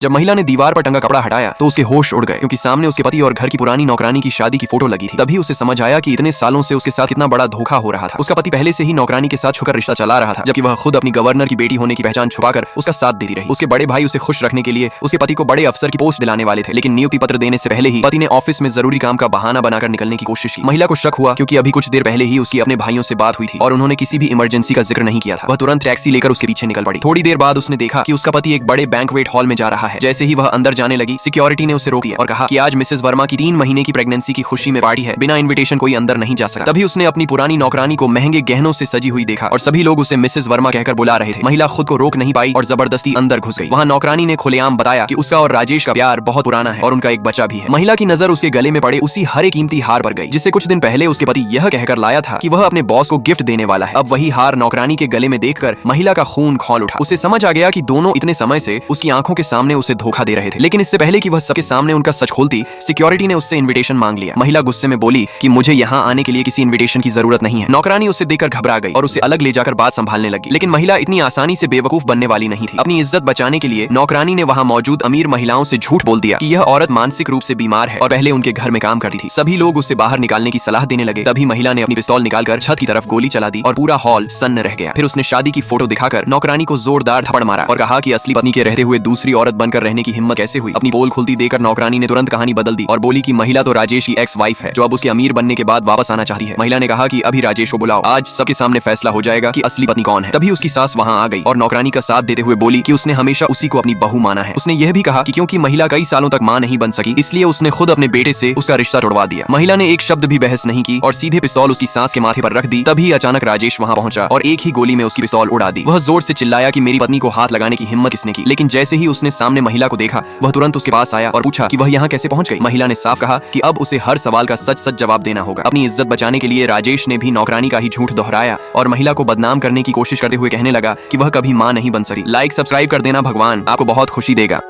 जब महिला ने दीवार पर टंगा कपड़ा हटाया तो उसके होश उड़ गए, क्योंकि सामने उसके पति और घर की पुरानी नौकरानी की शादी की फोटो लगी थी। तभी उसे समझ आया कि इतने सालों से उसके साथ कितना बड़ा धोखा हो रहा था। उसका पति पहले से ही नौकरानी के साथ छुकर रिश्ता चला रहा था, जबकि वह खुद अपनी गवर्नर की बेटी होने की पहचान छुपाकर उसका साथ देती रही। उसके बड़े भाई उसे खुश रखने के लिए उसके पति को बड़े अफसर की पोस्ट दिलाने वाले थे, लेकिन नियुक्ति पत्र देने से पहले ही पति ने ऑफिस में जरूरी काम का बहाना बनाकर निकलने की कोशिश की। महिला को शक हुआ, क्योंकि अभी कुछ देर पहले ही उसकी अपने भाइयों से बात हुई थी और उन्होंने किसी भी इमरजेंसी का जिक्र नहीं किया था। वह तुरंत टैक्सी लेकर उसके पीछे निकल पड़ी। थोड़ी देर बाद उसने देखा कि उसका पति एक बड़े बैंक्वेट हॉल में जा रहा है। जैसे ही वह अंदर जाने लगी, सिक्योरिटी ने उसे रोक दिया और कहा कि आज मिसेस वर्मा की 3 महीने की प्रेगनेंसी की खुशी में पार्टी है, बिना इनविटेशन कोई अंदर नहीं जा सकता। तभी उसने अपनी पुरानी नौकरानी को महंगे गहनों से सजी हुई देखा और सभी लोग उसे मिसेस वर्मा कहकर बुला रहे थे। महिला खुद को रोक नहीं पाई और जबरदस्ती अंदर घुस गई। वहां नौकरानी ने खुलेआम बताया कि उसका और राजेश का प्यार बहुत पुराना है और उनका एक बच्चा भी है। महिला की नजर उसके गले में पड़े उसी हरे कीमती हार पर गई, जिसे कुछ दिन पहले उसके पति यह कहकर लाया था कि वह अपने बॉस को गिफ्ट देने वाला है। अब वही हार नौकरानी के गले में देखकर महिला का खून खौल उठा। उसे समझ आ गया कि दोनों इतने समय से उसकी आंखों के सामने उसे धोखा दे रहे थे, लेकिन इससे पहले कि वह सबके सामने उनका सच खोलती, सिक्योरिटी ने उससे इनविटेशन मांग लिया। महिला गुस्से में बोली कि मुझे यहाँ आने के लिए किसी इनविटेशन की जरूरत नहीं है। नौकरानी उसे देखकर घबरा गई और उसे अलग ले जाकर बात संभालने लगी, लेकिन महिला इतनी आसानी से बेवकूफ बनने वाली नहीं थी। अपनी इज्जत बचाने के लिए नौकरानी ने वहाँ मौजूद अमीर महिलाओं से झूठ बोल दिया कि यह औरत मानसिक रूप से बीमार है और पहले उनके घर में काम करती थी। सभी लोग उसे बाहर निकालने की सलाह देने लगे। तभी महिला ने अपनी पिस्तौल निकालकर छत की तरफ गोली चला दी और पूरा हॉल सन्न रह गया। फिर उसने शादी की फोटो दिखाकर नौकरानी को जोरदार थप्पड़ मारा और कहा कि असली पत्नी के रहते हुए दूसरी औरत बनकर रहने की हिम्मत कैसे हुई। अपनी पोल खुलती देकर नौकरानी ने तुरंत कहानी बदल दी और बोली कि महिला तो राजेश की एक्स वाइफ है, जो अब उसके अमीर बनने के बाद वापस आना चाहती है। महिला ने कहा कि अभी राजेश को बुलाओ, आज सबके सामने फैसला हो जाएगा कि असली पत्नी कौन है। तभी उसकी सास वहां आ गई और नौकरानी का साथ देते हुए बोली कि उसने हमेशा उसी को अपनी बहू माना है। उसने यह भी कहा कि क्योंकि महिला कई सालों तक मां नहीं बन सकी, इसलिए उसने खुद अपने बेटे से उसका रिश्ता तोड़वा दिया। महिला ने एक शब्द भी बहस नहीं की और सीधे पिस्तौल उसकी सास के माथे पर रख दी। तभी अचानक राजेश वहां पहुंचा और एक ही गोली में उसकी पिस्तौल उड़ा दी। वह जोर से चिल्लाया कि मेरी पत्नी को हाथ लगाने की हिम्मत किसने की। लेकिन जैसे ही उसने सामने महिला को देखा, वह तुरंत उसके पास आया और पूछा कि वह यहाँ कैसे पहुंच गई। महिला ने साफ कहा कि अब उसे हर सवाल का सच सच जवाब देना होगा। अपनी इज्जत बचाने के लिए राजेश ने भी नौकरानी का ही झूठ दोहराया और महिला को बदनाम करने की कोशिश करते हुए कहने लगा कि वह कभी मां नहीं बन सकी। लाइक सब्सक्राइब कर देना, भगवान आपको बहुत खुशी देगा।